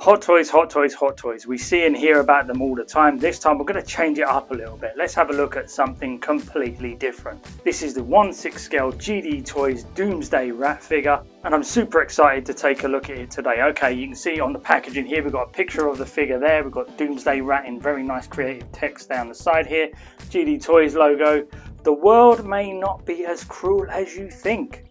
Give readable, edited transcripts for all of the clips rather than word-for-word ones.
Hot toys, hot toys, hot toys. We see and hear about them all the time. This time we're going to change it up a little bit. Let's have a look at something completely different. This is the 1/6 scale Gdtoys Doomsday rat figure, and I'm super excited to take a look at it today. Okay, you can see on the packaging here, we've got a picture of the figure there. We've got Doomsday rat in very nice creative text down the side here. Gdtoys logo. The world may not be as cruel as you think.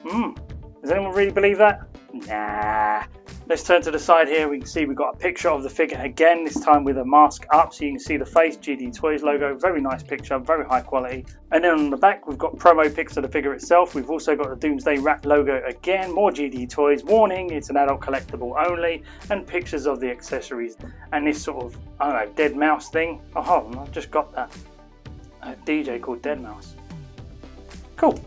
Does anyone really believe that? Nah. Let's turn to the side here. We can see we've got a picture of the figure again, this time with a mask up so you can see the face, Gdtoys logo. Very nice picture, very high quality. And then on the back we've got promo pics of the figure itself. We've also got the Doomsday rat logo again, more Gdtoys, warning it's an adult collectible only, and pictures of the accessories. And this sort of, I don't know, dead mouse thing. Oh, hold on, I've just got that. A DJ called Dead Mouse. Cool.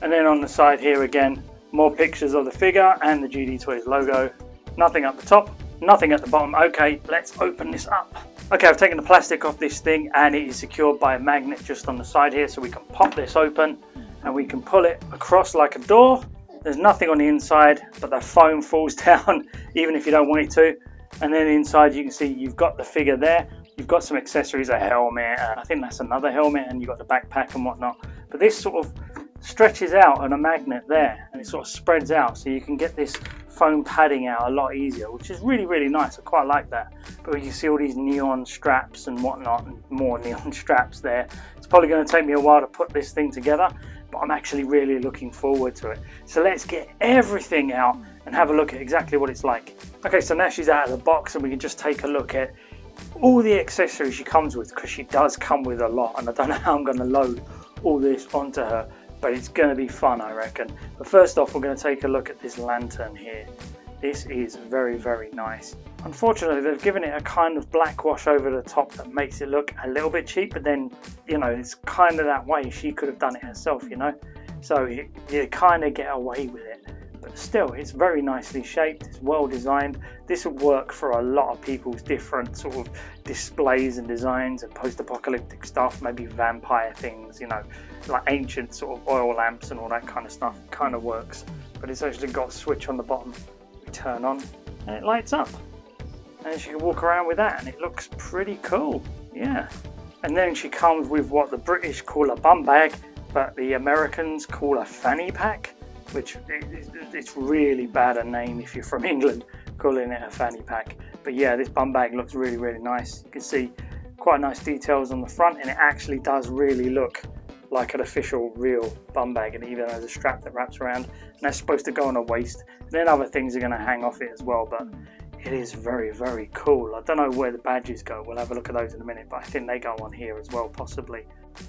And then on the side here again, more pictures of the figure and the Gdtoys logo. Nothing at the top, nothing at the bottom. Okay, let's open this up. Okay, I've taken the plastic off this thing and it is secured by a magnet just on the side here, so we can pop this open and we can pull it across like a door. There's nothing on the inside, but the foam falls down even if you don't want it to. And then inside you can see you've got the figure there. You've got some accessories, a helmet, I think that's another helmet, and you've got the backpack and whatnot. But this sort of stretches out on a magnet there and it sort of spreads out, so you can get this foam padding out a lot easier, which is really, really nice. I quite like that. But you can see all these neon straps and whatnot, and more neon straps there. It's probably going to take me a while to put this thing together, but I'm actually really looking forward to it. So let's get everything out and have a look at exactly what it's like. Okay, so now she's out of the box and we can just take a look at all the accessories she comes with, because she does come with a lot, and I don't know how I'm going to load all this onto her, but it's going to be fun, I reckon. But first off, we're going to take a look at this lantern here. This is very, very nice. Unfortunately, they've given it a kind of black wash over the top that makes it look a little bit cheap, but then, you know, it's kind of that way. She could have done it herself, you know, so you kind of get away with it. But still, it's very nicely shaped, it's well designed. This would work for a lot of people's different sort of displays and designs and post-apocalyptic stuff, maybe vampire things, you know, like ancient sort of oil lamps and all that kind of stuff. Kind of works. But it's actually got a switch on the bottom. We turn on and it lights up. And she can walk around with that and it looks pretty cool. Yeah. And then she comes with what the British call a bum bag, but the Americans call a fanny pack, which it's really bad a name if you're from England, calling it a fanny pack. But yeah, this bum bag looks really, really nice. You can see quite nice details on the front, and it actually does really look like an official real bum bag, and even has a strap that wraps around, and that's supposed to go on a waist. And then other things are going to hang off it as well, but it is very, very cool. I don't know where the badges go. We'll have a look at those in a minute, but I think they go on here as well, possibly.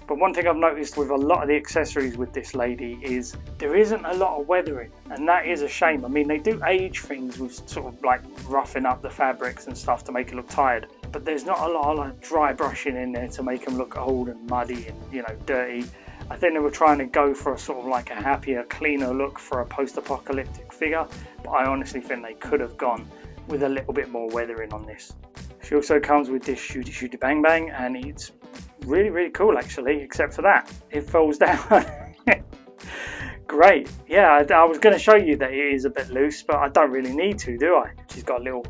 But one thing I've noticed with a lot of the accessories with this lady is there isn't a lot of weathering, and that is a shame. I mean, they do age things with sort of like roughing up the fabrics and stuff to make it look tired, but there's not a lot of like dry brushing in there to make them look old and muddy and, you know, dirty. I think they were trying to go for a sort of like a happier, cleaner look for a post-apocalyptic figure, but I honestly think they could have gone with a little bit more weathering on this. She also comes with this shooty shooty bang bang, and it's really, really cool actually, except for that it falls down. Great. Yeah, I was going to show you that it is a bit loose, but I don't really need to, do I? She's got little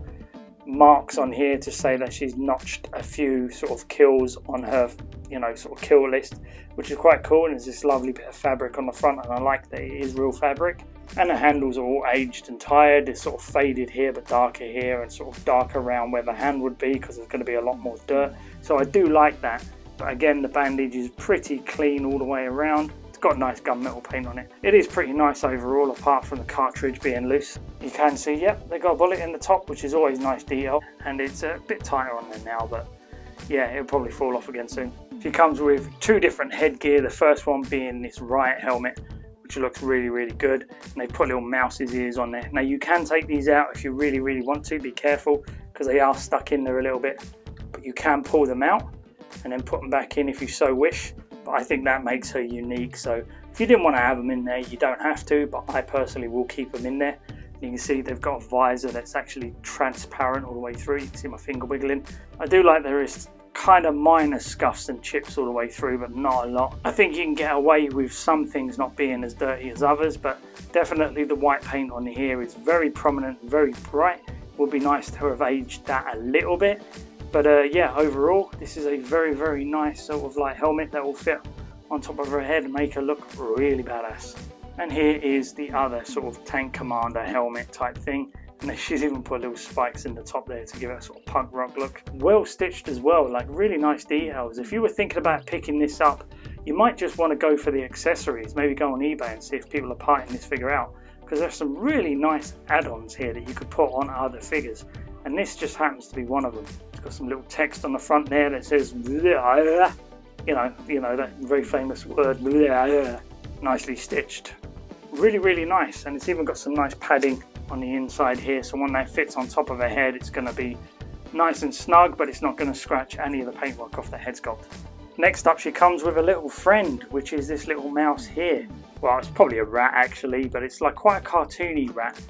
marks on here to say that she's notched a few sort of kills on her, you know, sort of kill list, which is quite cool. And there's this lovely bit of fabric on the front, and I like that it is real fabric. And the handles are all aged and tired. It's sort of faded here but darker here, and sort of darker around where the hand would be, because there's going to be a lot more dirt. So I do like that. But again, the bandage is pretty clean all the way around. It's got nice gunmetal paint on it. It is pretty nice overall, apart from the cartridge being loose. You can see, yep, they got a bullet in the top, which is always nice detail. And it's a bit tighter on there now, but yeah, it'll probably fall off again soon. She comes with two different headgear. The first one being this riot helmet, which looks really, really good. And they put little mouse's ears on there. Now you can take these out if you really, really want to. Be careful, because they are stuck in there a little bit. But you can pull them out and then put them back in if you so wish. But I think that makes her unique. So if you didn't want to have them in there, you don't have to, but I personally will keep them in there. You can see they've got a visor that's actually transparent all the way through. You can see my finger wiggling. I do like there is kind of minor scuffs and chips all the way through, but not a lot. I think you can get away with some things not being as dirty as others, but definitely the white paint on here is very prominent, very bright. Would be nice to have aged that a little bit. But yeah, overall, this is a very, very nice sort of like helmet that will fit on top of her head and make her look really badass. And here is the other sort of tank commander helmet type thing. And she's even put little spikes in the top there to give it a sort of punk rock look. Well stitched as well, like really nice details. If you were thinking about picking this up, you might just want to go for the accessories. Maybe go on eBay and see if people are parting this figure out. Because there's some really nice add-ons here that you could put on other figures. And this just happens to be one of them. It's got some little text on the front there that says, bleh, you know that very famous word, bleh, nicely stitched. Really, really nice. And it's even got some nice padding on the inside here. So when that fits on top of her head, it's going to be nice and snug, but it's not going to scratch any of the paintwork off the head sculpt. Next up, she comes with a little friend, which is this little mouse here. Well, it's probably a rat actually, but it's like quite a cartoony rat.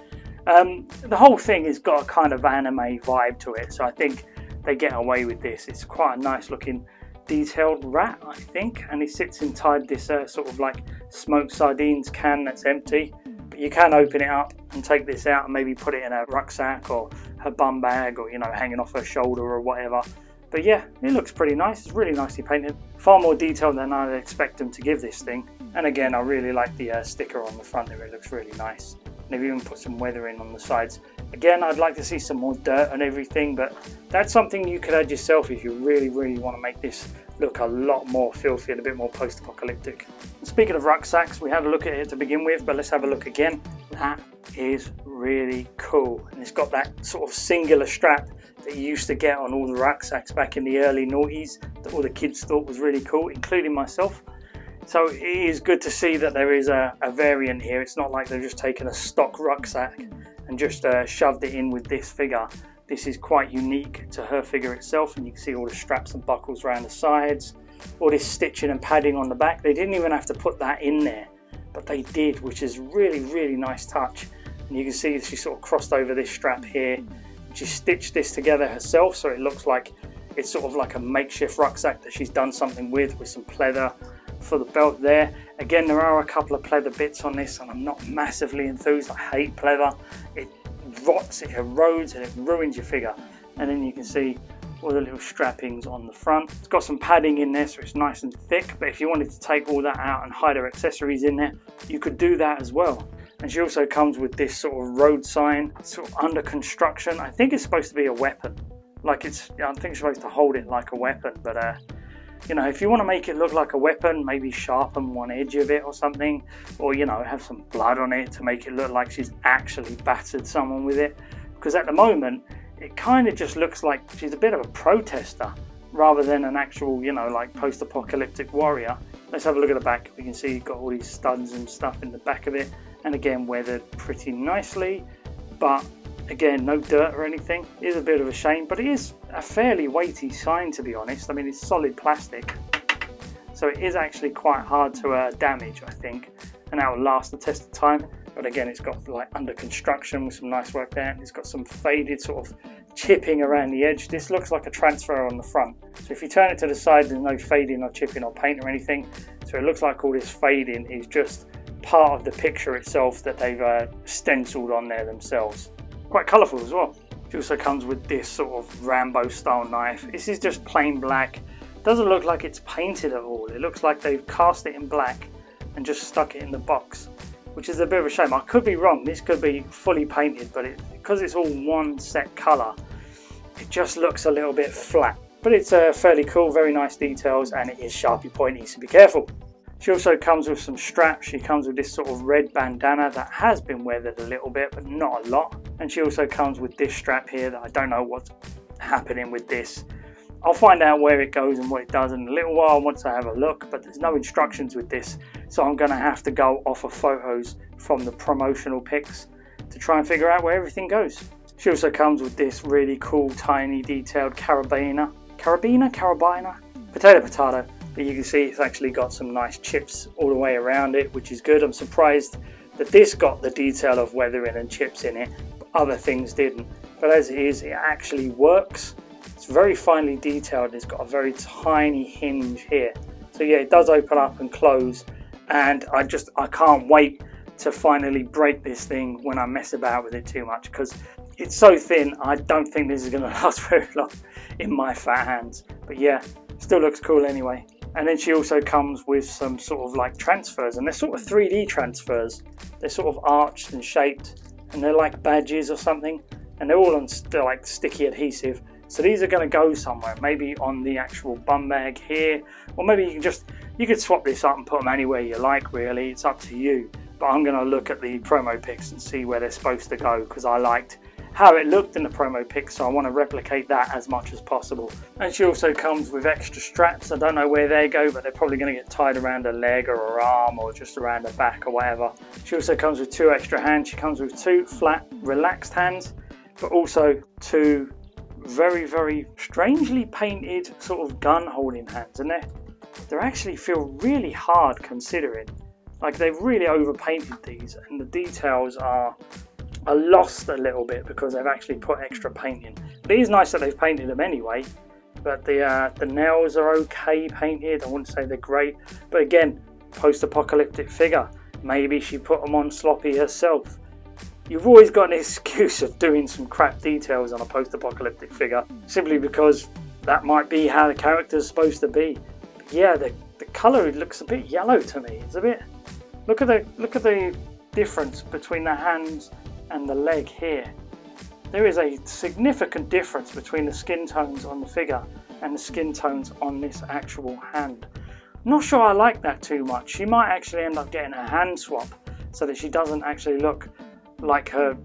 The whole thing has got a kind of anime vibe to it, so I think they get away with this. It's quite a nice looking detailed rat, I think, and he sits inside this sort of like smoked sardines can that's empty. But you can open it up and take this out and maybe put it in a rucksack or her bum bag, or hanging off her shoulder or whatever. But yeah, it looks pretty nice. It's really nicely painted. Far more detail than I'd expect them to give this thing. And again, I really like the sticker on the front there. It looks really nice. And they've even put some weathering on the sides. Again, I'd like to see some more dirt and everything, but that's something you could add yourself if you really, really want to make this look a lot more filthy and a bit more post-apocalyptic. Speaking of rucksacks, we had a look at it to begin with, but let's have a look again. That is really cool. And it's got that sort of singular strap that you used to get on all the rucksacks back in the early noughties that all the kids thought was really cool, including myself. So it is good to see that there is a variant here. It's not like they've just taken a stock rucksack and just shoved it in with this figure. This is quite unique to her figure itself, and you can see all the straps and buckles around the sides, all this stitching and padding on the back. They didn't even have to put that in there, but they did, which is really, really nice touch. And you can see she sort of crossed over this strap here. She stitched this together herself, so it looks like it's sort of like a makeshift rucksack that she's done something with some pleather for the belt there. Again, there are a couple of pleather bits on this, and I'm not massively enthused. I hate pleather. It rots, it erodes, and it ruins your figure. And then you can see all the little strappings on the front. It's got some padding in there, so it's nice and thick, but if you wanted to take all that out and hide her accessories in there, you could do that as well. And she also comes with this sort of road sign, sort of under construction. I think it's supposed to be a weapon. I think it's supposed to hold it like a weapon, but if you want to make it look like a weapon, maybe sharpen one edge of it or something, or have some blood on it to make it look like she's actually battered someone with it. Because at the moment, it kind of just looks like she's a bit of a protester rather than an actual, like post-apocalyptic warrior. Let's have a look at the back. We can see you've got all these studs and stuff in the back of it, and again weathered pretty nicely, but again no dirt or anything. It is a bit of a shame, but it is a fairly weighty sign, to be honest. I mean, it's solid plastic, so it is actually quite hard to damage, I think, and that will last the test of time. But again, it's got like under construction with some nice work there, and it's got some faded sort of chipping around the edge. This looks like a transfer on the front, so if you turn it to the side, there's no fading or chipping or paint or anything, so it looks like all this fading is just part of the picture itself that they've stenciled on there themselves. Quite colourful as well. It also comes with this sort of Rambo style knife. This is just plain black. Doesn't look like it's painted at all. It looks like they've cast it in black and just stuck it in the box, which is a bit of a shame. I could be wrong. This could be fully painted, but because it's all one set colour, it just looks a little bit flat. But it's fairly cool, very nice details, and it is sharply pointy, so be careful. She also comes with some straps. She comes with this sort of red bandana that has been weathered a little bit, but not a lot. And she also comes with this strap here that I don't know what's happening with this. I'll find out where it goes and what it does in a little while once I have a look, but there's no instructions with this, so I'm going to have to go off of photos from the promotional pics to try and figure out where everything goes. She also comes with this really cool, tiny, detailed carabiner. Potato. But you can see it's actually got some nice chips all the way around it, which is good. I'm surprised that this got the detail of weathering and chips in it, but other things didn't. But as it is, it actually works. It's very finely detailed. It's got a very tiny hinge here. So yeah, it does open up and close, and I can't wait to finally break this thing when I mess about with it too much, because It's so thin, I don't think this is going to last very long in my fat hands. But yeah, still looks cool anyway. And then she also comes with some sort of like transfers, and they're sort of 3D transfers. They're sort of arched and shaped, and they're like badges or something, and they're all on like sticky adhesive. So these are going to go somewhere, maybe on the actual bum bag here, or maybe you could swap this up and put them anywhere you like, really. It's up to you. But I'm going to look at the promo pics and see where they're supposed to go, because I liked how it looked in the promo pics, so I want to replicate that as much as possible. And she also comes with extra straps. I don't know where they go, but they're probably going to get tied around a leg or her arm, or just around her back or whatever. She also comes with 2 extra hands. She comes with 2 flat, relaxed hands, but also 2 very, very strangely painted sort of gun holding hands, and they actually feel really hard considering. Like, they've really overpainted these, and the details are lost a little bit because they've actually put extra paint in. But it is nice that they've painted them anyway. But the nails are okay painted. I wouldn't say they're great, but again, post-apocalyptic figure. Maybe she put them on sloppy herself. You've always got an excuse of doing some crap details on a post-apocalyptic figure, simply because that might be how the character's supposed to be. But yeah, the colour looks a bit yellow to me. It's a bit. Look at the difference between the hands and the leg here. There is a significant difference between the skin tones on the figure and the skin tones on this actual hand. I'm not sure I like that too much. She might actually end up getting a hand swap so that she doesn't actually look like her,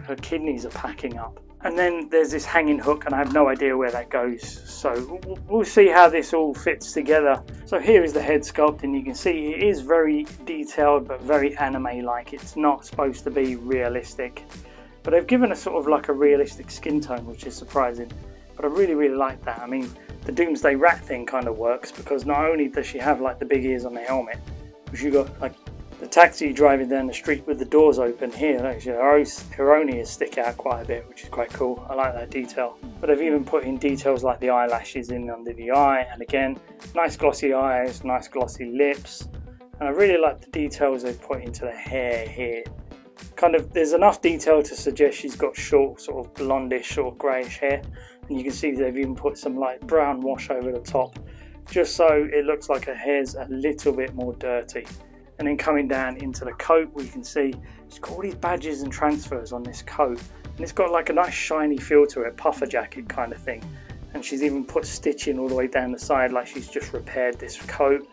her kidneys are packing up. And then there's this hanging hook, and I have no idea where that goes. So we'll see how this all fits together. So here is the head sculpt, and you can see it is very detailed, but very anime-like. It's not supposed to be realistic, but they've given us sort of like a realistic skin tone, which is surprising. But I really, really like that. I mean, the Doomsday rat thing kind of works, because not only does she have like the big ears on the helmet, but you got like the taxi driving down the street with the doors open here. Actually, her own ears stick out quite a bit, which is quite cool. I like that detail. But they've even put in details like the eyelashes in under the eye, and again, nice glossy eyes, nice glossy lips. And I really like the details they've put into the hair here. Kind of, there's enough detail to suggest she's got short, sort of blondish, sort of greyish hair. And you can see they've even put some light brown wash over the top, just so it looks like her hair's a little bit more dirty. And then coming down into the coat, we can see she's got all these badges and transfers on this coat, and it's got like a nice shiny feel to it, puffer jacket kind of thing. And she's even put stitching all the way down the side, like she's just repaired this coat.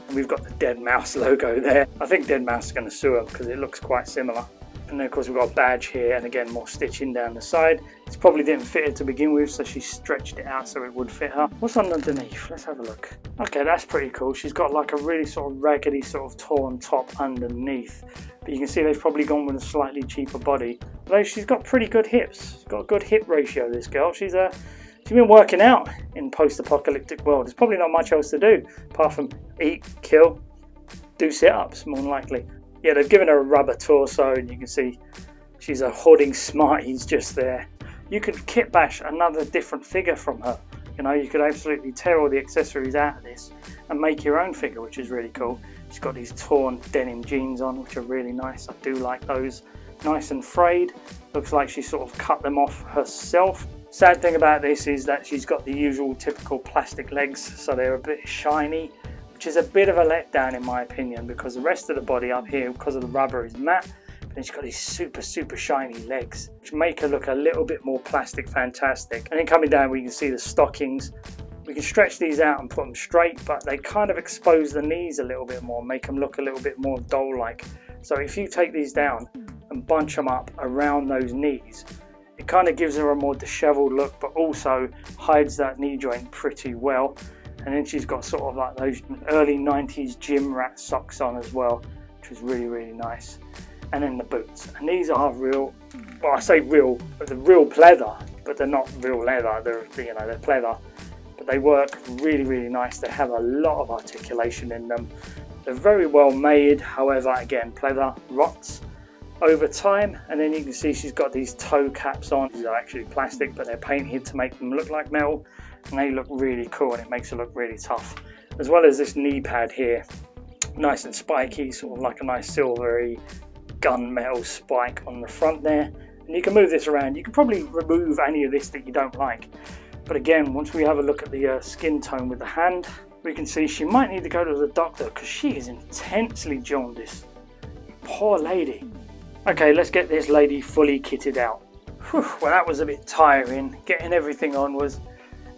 And we've got the Dead Mouse logo there. I think Dead Mouse is going to sue her because it looks quite similar. And then of course we've got a badge here, and again more stitching down the side. This probably didn't fit her to begin with, so she stretched it out so it would fit her. What's on underneath? Let's have a look. Okay, that's pretty cool. She's got like a really sort of raggedy, sort of torn top underneath. But you can see they've probably gone with a slightly cheaper body. Although she's got pretty good hips. She's got a good hip ratio, this girl. She's been working out in post-apocalyptic world. There's probably not much else to do apart from eat, kill, do sit-ups, more than likely. Yeah, they've given her a rubber torso, and you can see she's a hoarding smarties just there. You could kit bash another different figure from her. You could absolutely tear all the accessories out of this and make your own figure, which is really cool. She's got these torn denim jeans on, which are really nice. I do like those. Nice and frayed. Looks like she sort of cut them off herself. Sad thing about this is that she's got the usual typical plastic legs, so they're a bit shiny, which is a bit of a letdown in my opinion, because the rest of the body up here, because of the rubber, is matte. But then she's got these super shiny legs, which make her look a little bit more plastic fantastic. And then coming down, we can see the stockings. We can stretch these out and put them straight, but they kind of expose the knees a little bit more, make them look a little bit more doll-like. So if you take these down and bunch them up around those knees, it kind of gives her a more disheveled look, but also hides that knee joint pretty well. And then she's got sort of like those early 90s gym rat socks on as well, which is really nice. And then the boots, and these are real, well I say real, but they're real pleather, but they're not real leather, they're pleather. But they work really nice. They have a lot of articulation in them. They're very well made, however again, pleather rots over time. And then you can see she's got these toe caps on. These are actually plastic, but they're painted to make them look like metal. And they look really cool, and it makes it look really tough. As well as this knee pad here, nice and spiky, sort of like a nice silvery gunmetal spike on the front there. And you can move this around. You can probably remove any of this that you don't like. But again, once we have a look at the skin tone with the hand, we can see she might need to go to the doctor because she is intensely jaundiced. Poor lady. Okay, let's get this lady fully kitted out. Whew, well, that was a bit tiring. Getting everything on was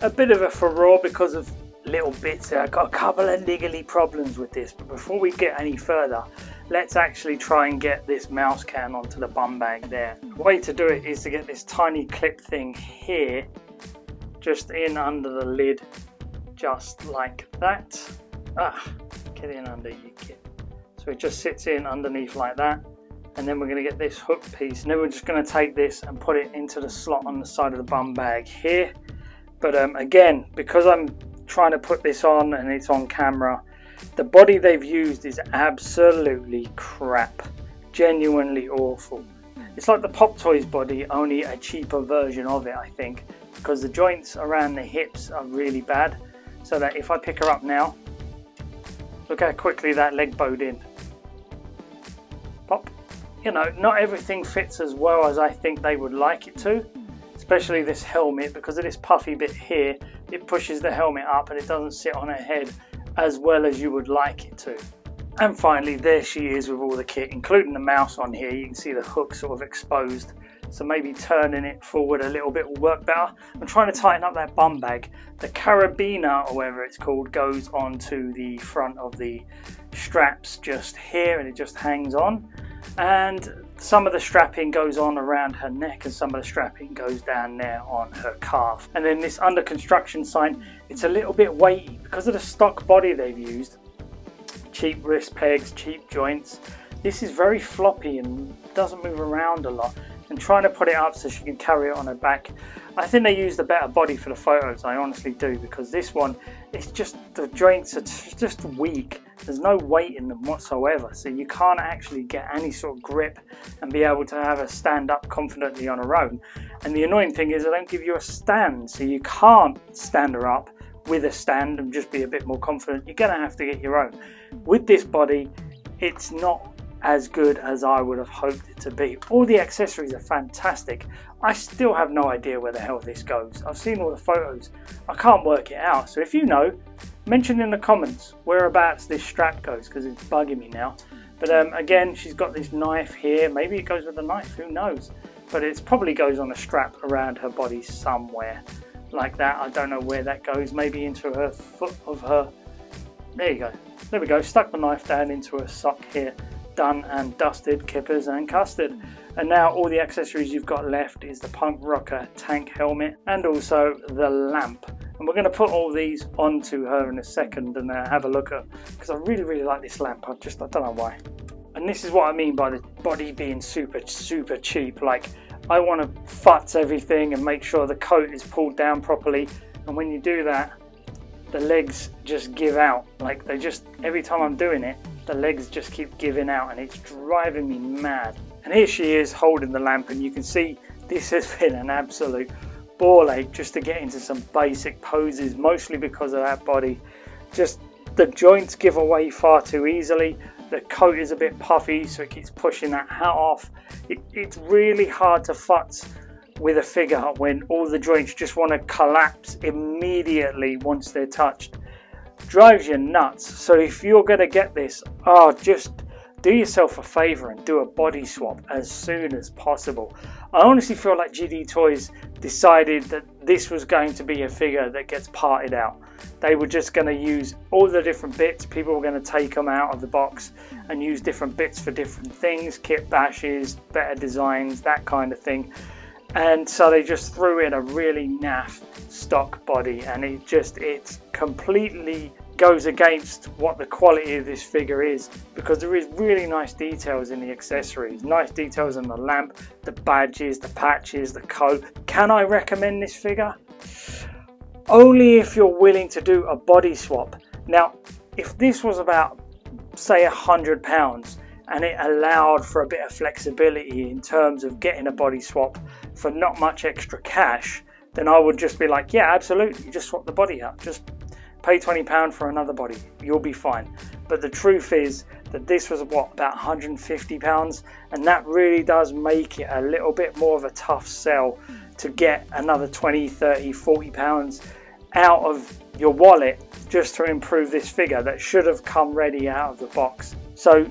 a bit of a furore because of little bits. I've got a couple of niggly problems with this, but before we get any further, let's actually try and get this mouse can onto the bum bag there. The way to do it is to get this tiny clip thing here, just in under the lid, just like that. Get in under, you kid. So it just sits in underneath like that, and then we're going to get this hook piece, and then we're just going to take this and put it into the slot on the side of the bum bag here. But again, because I'm trying to put this on and it's on camera, the body they've used is absolutely crap, genuinely awful. It's like the Pop Toys body, only a cheaper version of it, I think, because the joints around the hips are really bad, so that if I pick her up now, look how quickly that leg bowed in. Pop. You know, not everything fits as well as I think they would like it to, especially this helmet. Because of this puffy bit here, it pushes the helmet up and it doesn't sit on her head as well as you would like it to. And finally, there she is with all the kit, including the mouse on here. You can see the hook sort of exposed, so maybe turning it forward a little bit will work better. I'm trying to tighten up that bum bag. The carabiner, or whatever it's called, goes onto the front of the straps just here, and it just hangs on. And some of the strapping goes on around her neck, and some of the strapping goes down there on her calf. And then this under construction sign, it's a little bit weighty because of the stock body they've used. Cheap wrist pegs, cheap joints. This is very floppy and doesn't move around a lot. And trying to put it up so she can carry it on her back, I think they used a better body for the photos, I honestly do, because this one, it's just, the joints are just weak. There's no weight in them whatsoever, so you can't actually get any sort of grip and be able to have her stand up confidently on her own. And the annoying thing is they don't give you a stand, so you can't stand her up with a stand and just be a bit more confident. You're going to have to get your own. With this body, it's not as good as I would have hoped it to be. All the accessories are fantastic. I still have no idea where the hell this goes. I've seen all the photos. I can't work it out. So if you know, mention in the comments whereabouts this strap goes, because it's bugging me now. But again, she's got this knife here. Maybe it goes with the knife, who knows? But it probably goes on a strap around her body somewhere like that. I don't know where that goes. Maybe into her foot of her. There you go. There we go. Stuck the knife down into her sock here. Done and dusted, kippers and custard. And now all the accessories you've got left is the punk rocker tank helmet and also the lamp. And we're going to put all these onto her in a second and have a look at, because I really like this lamp. I don't know why. And this is what I mean by the body being super cheap. Like, I want to futz everything and make sure the coat is pulled down properly, and when you do that, the legs just give out. Like, they just, every time I'm doing it, the legs just keep giving out, and it's driving me mad. And here she is holding the lamp, and you can see this has been an absolute ball ache just to get into some basic poses, mostly because of that body. Just the joints give away far too easily. The coat is a bit puffy, so it keeps pushing that hat off. It's really hard to futz with a figure when all the joints just want to collapse immediately once they're touched. Drives you nuts. So if you're going to get this, just do yourself a favor and do a body swap as soon as possible. I honestly feel like Gdtoys decided that this was going to be a figure that gets parted out. They were just going to use all the different bits. People were going to take them out of the box and use different bits for different things, kit bashes, better designs, that kind of thing. And so they just threw in a really naff stock body, and it completely goes against what the quality of this figure is, because there is really nice details in the accessories, nice details in the lamp, the badges, the patches, the coat. Can I recommend this figure? Only if you're willing to do a body swap. Now, if this was about, say, £100 and it allowed for a bit of flexibility in terms of getting a body swap for not much extra cash, then I would just be like, yeah, absolutely, you just swap the body out. Just pay £20 for another body, you'll be fine. But the truth is that this was what, about £150, and that really does make it a little bit more of a tough sell to get another 20, 30, 40 pounds out of your wallet just to improve this figure that should have come ready out of the box. So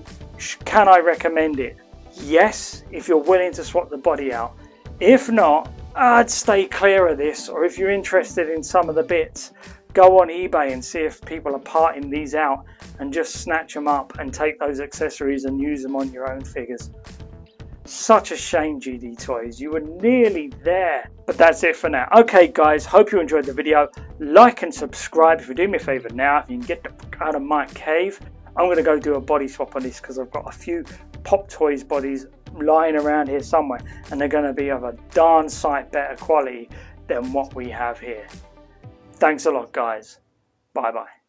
can I recommend it? Yes, if you're willing to swap the body out. If not, I'd stay clear of this, or if you're interested in some of the bits, go on eBay and see if people are parting these out and just snatch them up and take those accessories and use them on your own figures. Such a shame, Gdtoys, you were nearly there. But that's it for now. Okay guys, hope you enjoyed the video. Like and subscribe if you do me a favour now, if you can get the fuck out of my cave. I'm going to go do a body swap on this because I've got a few Pop Toys bodies lying around here somewhere, and they're going to be of a darn sight better quality than what we have here. Thanks a lot guys. Bye bye.